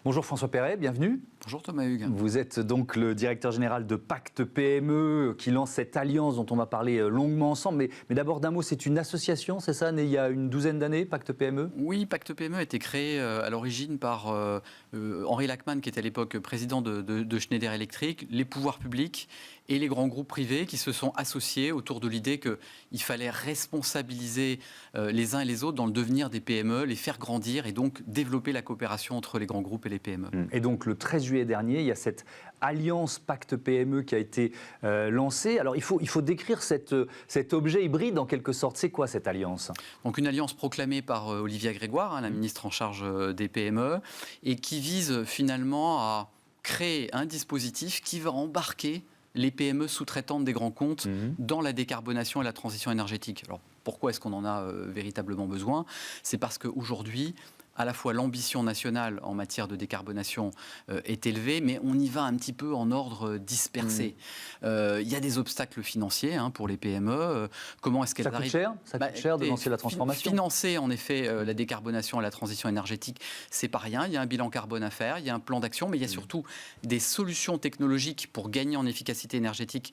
Bonjour François Perret, bienvenue. Bonjour Thomas Hugues. Vous êtes donc le directeur général de Pacte PME qui lance cette alliance dont on va parler longuement ensemble. Mais d'abord d'un mot, c'est une association, c'est ça, née il y a une douzaine d'années, Pacte PME? Oui, Pacte PME a été créé à l'origine par Henri Lachmann, qui était à l'époque président de Schneider Electric, les pouvoirs publics et les grands groupes privés qui se sont associés autour de l'idée qu'il fallait responsabiliser les uns et les autres dans le devenir des PME, les faire grandir et donc développer la coopération entre les grands groupes et les PME. Et donc le 13 juillet dernier, il y a cette alliance Pacte PME qui a été lancée. Alors il faut décrire cet objet hybride en quelque sorte. C'est quoi cette alliance? Donc une alliance proclamée par Olivia Grégoire, la ministre en charge des PME, et qui vise finalement à créer un dispositif qui va embarquer les PME sous-traitantes des grands comptes dans la décarbonation et la transition énergétique. Alors pourquoi est-ce qu'on en a véritablement besoin? C'est parce qu'aujourd'hui, à la fois l'ambition nationale en matière de décarbonation est élevée, mais on y va un petit peu en ordre dispersé. Il y a des obstacles financiers pour les PME. Comment est-ce qu'elles arrivent... Ça coûte cher de lancer la transformation. Financer en effet la décarbonation et la transition énergétique, c'est pas rien. Il y a un bilan carbone à faire, il y a un plan d'action, mais il y a surtout des solutions technologiques pour gagner en efficacité énergétique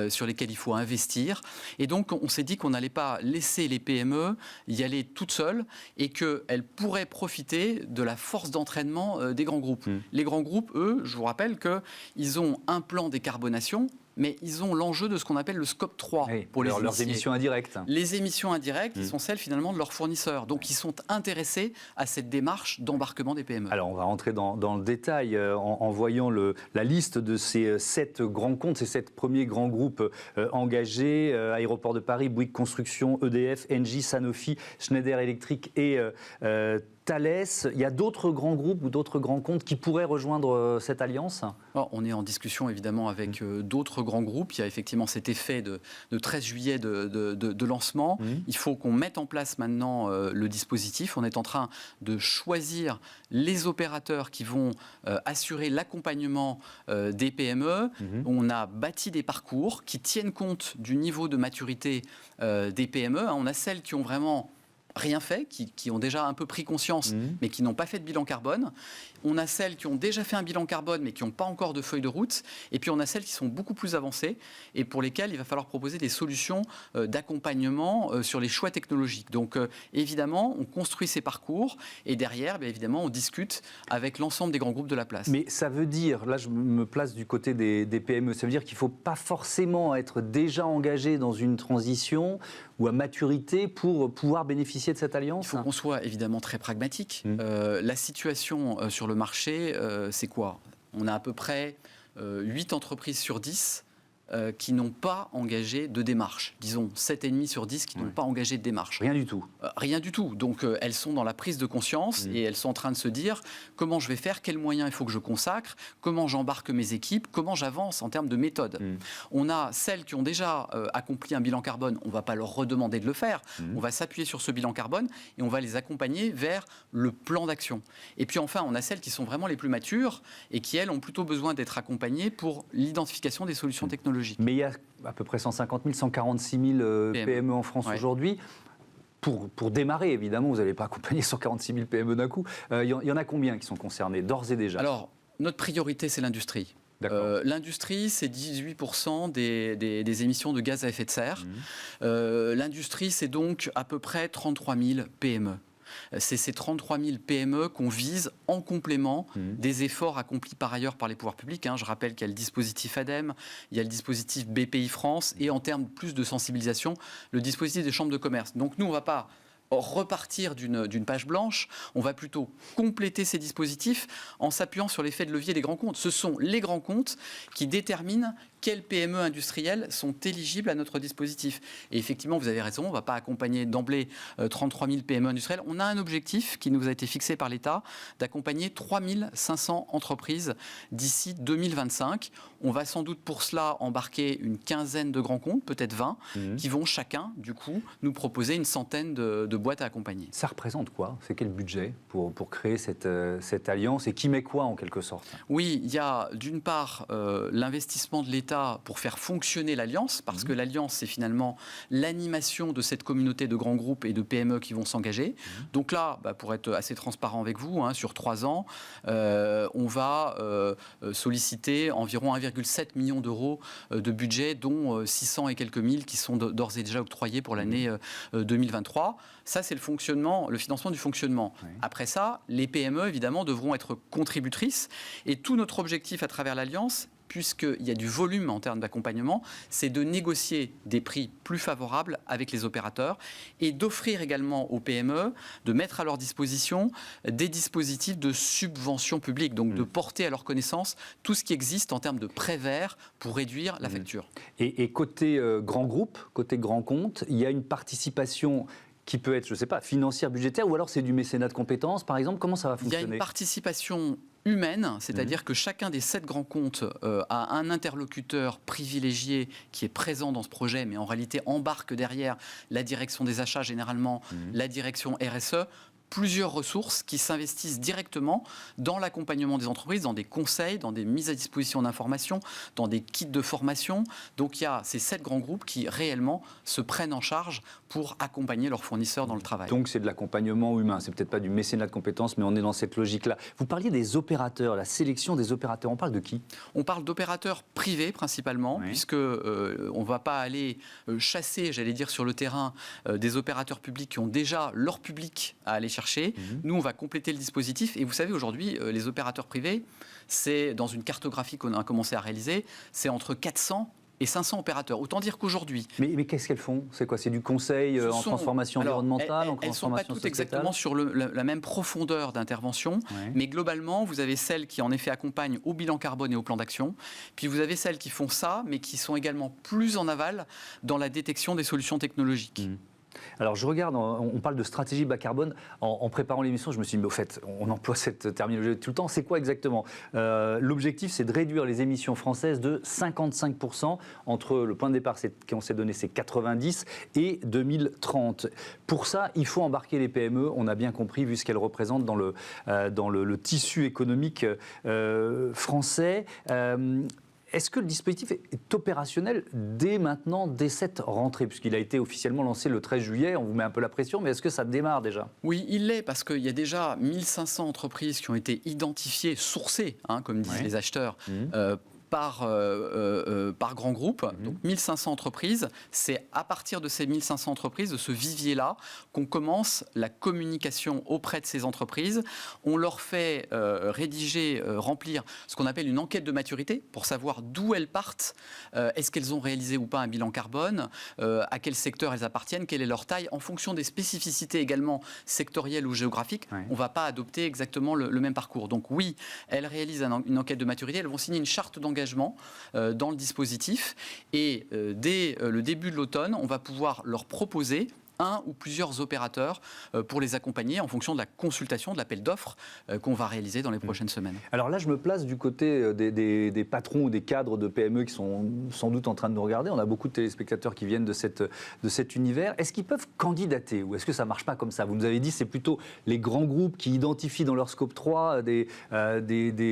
sur lesquelles il faut investir. Et donc on s'est dit qu'on n'allait pas laisser les PME y aller toutes seules et qu'elles pourraient profiter de la force d'entraînement des grands groupes. Les grands groupes, eux, je vous rappelle qu'ils ont un plan décarbonation, mais ils ont l'enjeu de ce qu'on appelle le scope 3 pour leurs émissions indirectes. Les émissions indirectes sont celles finalement de leurs fournisseurs. Donc ils sont intéressés à cette démarche d'embarquement des PME. Alors on va rentrer dans le détail en voyant la liste de ces 7 grands comptes, ces 7 premiers grands groupes engagés, Aéroports de Paris, Bouygues Construction, EDF, Engie, Sanofi, Schneider Electric et Thales. Il y a d'autres grands groupes ou d'autres grands comptes qui pourraient rejoindre cette alliance? On est en discussion évidemment avec d'autres grands groupes. Il y a effectivement cet effet de 13 juillet de lancement. Il faut qu'on mette en place maintenant le dispositif. On est en train de choisir les opérateurs qui vont assurer l'accompagnement des PME. On a bâti des parcours qui tiennent compte du niveau de maturité des PME. On a celles qui ont vraiment rien fait, qui ont déjà un peu pris conscience, mais qui n'ont pas fait de bilan carbone. On a celles qui ont déjà fait un bilan carbone, mais qui n'ont pas encore de feuille de route. Et puis on a celles qui sont beaucoup plus avancées et pour lesquelles il va falloir proposer des solutions d'accompagnement sur les choix technologiques. Donc évidemment, on construit ces parcours et derrière, bien évidemment, on discute avec l'ensemble des grands groupes de la place. Mais ça veut dire, là je me place du côté des PME, ça veut dire qu'il ne faut pas forcément être déjà engagé dans une transition ou à maturité pour pouvoir bénéficier de cette alliance? Il faut qu'on soit évidemment très pragmatique. La situation sur le marché, c'est quoi? On a à peu près 8 entreprises sur 10 qui n'ont pas engagé de démarche. Disons 7,5 sur 10 qui n'ont pas engagé de démarche. Rien du tout. Rien du tout. Donc elles sont dans la prise de conscience et elles sont en train de se dire comment je vais faire, quels moyens il faut que je consacre, comment j'embarque mes équipes, comment j'avance en termes de méthode. On a celles qui ont déjà accompli un bilan carbone, on ne va pas leur redemander de le faire. On va s'appuyer sur ce bilan carbone et on va les accompagner vers le plan d'action. Et puis enfin, on a celles qui sont vraiment les plus matures et qui, elles, ont plutôt besoin d'être accompagnées pour l'identification des solutions technologiques. Mais il y a à peu près 150 000, 146 000 PME en France aujourd'hui. Pour démarrer, évidemment, vous n'allez pas accompagner 146 000 PME d'un coup. Il y en a combien qui sont concernés, d'ores et déjà? Alors, notre priorité, c'est l'industrie. L'industrie, c'est 18% des émissions de gaz à effet de serre. L'industrie, c'est donc à peu près 33 000 PME. C'est ces 33 000 PME qu'on vise en complément des efforts accomplis par ailleurs par les pouvoirs publics. Je rappelle qu'il y a le dispositif ADEME, il y a le dispositif BPI France et en termes plus de sensibilisation, le dispositif des chambres de commerce. Donc nous, on ne va pas repartir d'une page blanche, on va plutôt compléter ces dispositifs en s'appuyant sur l'effet de levier des grands comptes. Ce sont les grands comptes qui déterminent quelles PME industrielles sont éligibles à notre dispositif. Et effectivement, vous avez raison, on ne va pas accompagner d'emblée 33 000 PME industrielles. On a un objectif qui nous a été fixé par l'État d'accompagner 3 500 entreprises d'ici 2025. On va sans doute pour cela embarquer une quinzaine de grands comptes, peut-être 20, qui vont chacun, du coup, nous proposer une centaine de boîtes à accompagner. Ça représente quoi? C'est quel budget pour créer cette alliance et qui met quoi en quelque sorte? Oui, il y a d'une part l'investissement de l'État pour faire fonctionner l'alliance, parce que l'alliance, c'est finalement l'animation de cette communauté de grands groupes et de PME qui vont s'engager. Donc là, pour être assez transparent avec vous, sur 3 ans, on va solliciter environ 1,7 million d'euros de budget, dont 600 et quelques mille qui sont d'ores et déjà octroyés pour l'année 2023. Ça, c'est le financement du fonctionnement. Oui. Après ça, les PME, évidemment, devront être contributrices. Et tout notre objectif à travers l'Alliance, puisqu'il y a du volume en termes d'accompagnement, c'est de négocier des prix plus favorables avec les opérateurs et d'offrir également aux PME, de mettre à leur disposition des dispositifs de subvention publique, donc de porter à leur connaissance tout ce qui existe en termes de prêts verts pour réduire la facture. Et côté grand groupe, côté grand compte, il y a une participation qui peut être, je ne sais pas, financière, budgétaire, ou alors c'est du mécénat de compétences, par exemple. Comment ça va fonctionner? Il y a une participation humaine, c'est-à-dire que chacun des 7 grands comptes a un interlocuteur privilégié qui est présent dans ce projet, mais en réalité embarque derrière la direction des achats généralement, la direction RSE, plusieurs ressources qui s'investissent directement dans l'accompagnement des entreprises, dans des conseils, dans des mises à disposition d'informations, dans des kits de formation. Donc il y a ces 7 grands groupes qui réellement se prennent en charge pour accompagner leurs fournisseurs dans le travail. Donc c'est de l'accompagnement humain, c'est peut-être pas du mécénat de compétences, mais on est dans cette logique-là. Vous parliez des opérateurs, la sélection des opérateurs, on parle de qui? On parle d'opérateurs privés principalement, oui. Puisque on ne va pas aller chasser, j'allais dire, sur le terrain des opérateurs publics qui ont déjà leur public à aller chercher. Nous, on va compléter le dispositif. Et vous savez, aujourd'hui, les opérateurs privés, c'est dans une cartographie qu'on a commencé à réaliser, c'est entre 400 et 500 opérateurs. Autant dire qu'aujourd'hui... Mais qu'est-ce qu'elles font? C'est quoi? C'est du conseil en transformation environnementale, en transformation sociétale? Elles ne sont pas toutes exactement sur la même profondeur d'intervention, mais globalement, vous avez celles qui, en effet, accompagnent au bilan carbone et au plan d'action. Puis vous avez celles qui font ça, mais qui sont également plus en aval dans la détection des solutions technologiques. Alors je regarde, on parle de stratégie bas carbone. En préparant l'émission, je me suis dit, mais au fait, on emploie cette terminologie tout le temps. C'est quoi exactement? L'objectif, c'est de réduire les émissions françaises de 55% entre le point de départ qu'on s'est donné, c'est 90 et 2030. Pour ça, il faut embarquer les PME, on a bien compris, vu ce qu'elles représentent dans le tissu économique français. Est-ce que le dispositif est opérationnel dès maintenant, dès cette rentrée, puisqu'il a été officiellement lancé le 13 juillet, on vous met un peu la pression, mais est-ce que ça démarre déjà? Oui, il l'est, parce qu'il y a déjà 1500 entreprises qui ont été identifiées, sourcées, comme disent les acheteurs, par grand groupe, donc 1500 entreprises. C'est à partir de ces 1500 entreprises, de ce vivier-là, qu'on commence la communication auprès de ces entreprises. On leur fait remplir ce qu'on appelle une enquête de maturité pour savoir d'où elles partent, est-ce qu'elles ont réalisé ou pas un bilan carbone, à quel secteur elles appartiennent, quelle est leur taille, en fonction des spécificités également sectorielles ou géographiques. On ne va pas adopter exactement le même parcours. Donc oui, elles réalisent une enquête de maturité, elles vont signer une charte d'engagement dans le dispositif et dès le début de l'automne, on va pouvoir leur proposer un ou plusieurs opérateurs pour les accompagner en fonction de la consultation, de l'appel d'offres qu'on va réaliser dans les prochaines semaines. Alors là, je me place du côté des patrons ou des cadres de PME qui sont sans doute en train de nous regarder. On a beaucoup de téléspectateurs qui viennent de cet univers. Est-ce qu'ils peuvent candidater ou est-ce que ça ne marche pas comme ça? Vous nous avez dit c'est plutôt les grands groupes qui identifient dans leur scope 3 des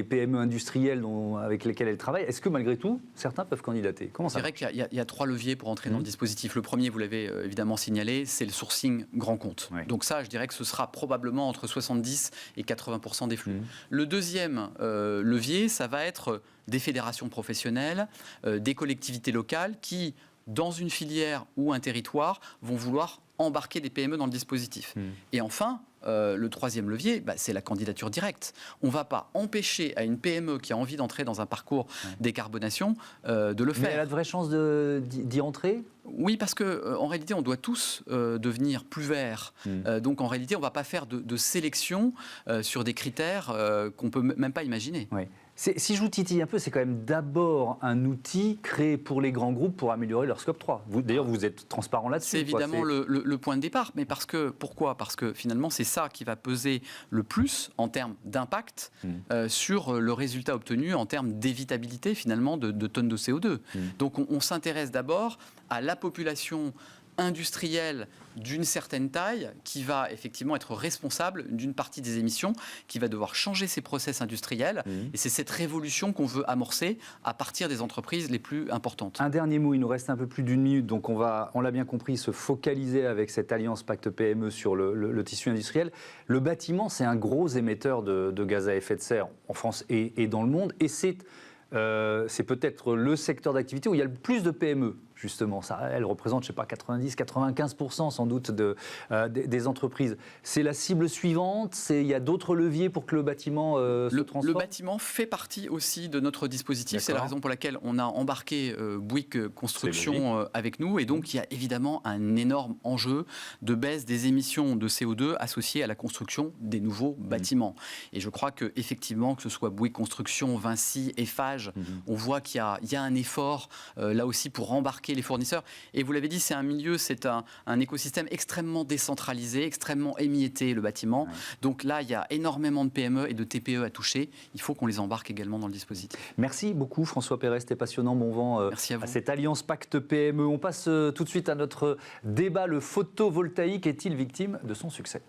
PME industrielles avec lesquelles elles travaillent. Est-ce que malgré tout, certains peuvent candidater? Comment ça marche? C'est vrai qu'il y a 3 leviers pour entrer dans le dispositif. Le premier, vous l'avez évidemment signalé, c'est le sourcing grand compte. Oui. Donc ça, je dirais que ce sera probablement entre 70 et 80% des flux. Le deuxième levier, ça va être des fédérations professionnelles, des collectivités locales qui, dans une filière ou un territoire, vont vouloir embarquer des PME dans le dispositif. Et enfin, le troisième levier, c'est la candidature directe. On ne va pas empêcher à une PME qui a envie d'entrer dans un parcours décarbonation de le faire. Mais elle a de vraies chances d'y entrer? Oui, parce qu'en réalité, on doit tous devenir plus verts. Donc en réalité, on ne va pas faire de sélection sur des critères qu'on ne peut même pas imaginer. Oui. Si je vous titille un peu, c'est quand même d'abord un outil créé pour les grands groupes pour améliorer leur scope 3. D'ailleurs, vous êtes transparent là-dessus. C'est évidemment le point de départ. Mais pourquoi? Parce que finalement, c'est ça qui va peser le plus en termes d'impact sur le résultat obtenu en termes d'évitabilité finalement de tonnes de CO2. Donc on s'intéresse d'abord à la population industriel d'une certaine taille qui va effectivement être responsable d'une partie des émissions, qui va devoir changer ses process industriels. Et c'est cette révolution qu'on veut amorcer à partir des entreprises les plus importantes. Un dernier mot, il nous reste un peu plus d'une minute, donc on l'a bien compris, se focaliser avec cette alliance Pacte PME sur le tissu industriel. Le bâtiment, c'est un gros émetteur de gaz à effet de serre en France et dans le monde, et c'est peut-être le secteur d'activité où il y a le plus de PME. Justement, elle représente, je sais pas, 90-95% sans doute des entreprises. C'est la cible suivante. Il y a d'autres leviers pour que le bâtiment se transforme. Le bâtiment fait partie aussi de notre dispositif. C'est la raison pour laquelle on a embarqué Bouygues Construction avec nous. Et donc, il y a évidemment un énorme enjeu de baisse des émissions de CO2 associées à la construction des nouveaux bâtiments. Et je crois qu'effectivement, que ce soit Bouygues Construction, Vinci, Eiffage, on voit qu'il y a un effort là aussi pour embarquer les fournisseurs. Et vous l'avez dit, c'est un milieu, c'est un écosystème extrêmement décentralisé, extrêmement émietté, le bâtiment. Donc là, il y a énormément de PME et de TPE à toucher. Il faut qu'on les embarque également dans le dispositif. Merci beaucoup François Perret, c'était passionnant. Bon vent à cette alliance Pacte PME. On passe tout de suite à notre débat. Le photovoltaïque est-il victime de son succès ?